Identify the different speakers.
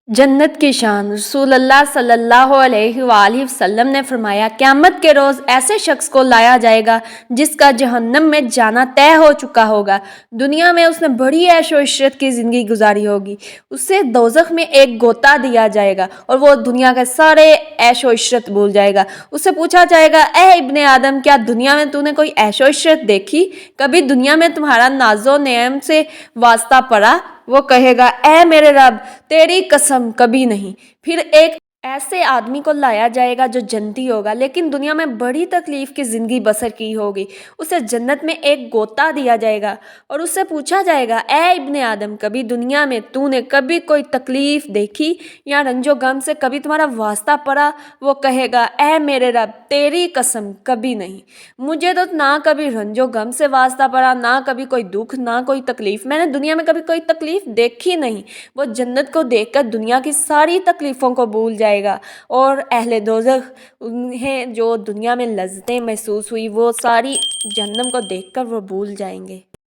Speaker 1: जन्नत की शान रसूल अल्लाह सल्लल्लाहु अलैहि वआलिहि वसल्लम ने फरमाया, क़यामत के रोज़ ऐसे शख्स को लाया जाएगा जिसका जहन्नम में जाना तय हो चुका होगा। दुनिया में उसने बड़ी ऐशो इशरत की ज़िंदगी गुजारी होगी। उसे दोज़ख में एक गोता दिया जाएगा और वो दुनिया के सारे ऐशो इशरत भूल जाएगा। उससे पूछा जाएगा, ए इब्ने आदम, क्या दुनिया में तूने कोई ऐशो इशरत देखी? कभी दुनिया में तुम्हारा नाज़ो नेम से वास्ता पड़ा? वो कहेगा, ए मेरे रब, तेरी कसम कभी नहीं। फिर एक ऐसे आदमी को लाया जाएगा जो जन्नती होगा, लेकिन दुनिया में बड़ी तकलीफ की ज़िंदगी बसर की होगी। उसे जन्नत में एक गोता दिया जाएगा और उससे पूछा जाएगा, ए इब्ने आदम, कभी दुनिया में तूने कभी कोई तकलीफ़ देखी या रंजो गम से कभी तुम्हारा वास्ता पड़ा? वो कहेगा, ए मेरे रब, तेरी कसम कभी नहीं। मुझे तो ना कभी रंजो गम से वास्ता पड़ा, ना कभी कोई दुख, ना कोई तकलीफ़। मैंने दुनिया में कभी कोई तकलीफ़ देखी नहीं। वो जन्नत को देखकर दुनिया की सारी तकलीफ़ों को भूल जाएगा और अहले दोज़ख, उन्हें जो दुनिया में लज़्ज़तें महसूस हुई वो सारी जहन्नम को देखकर वो भूल जाएंगे।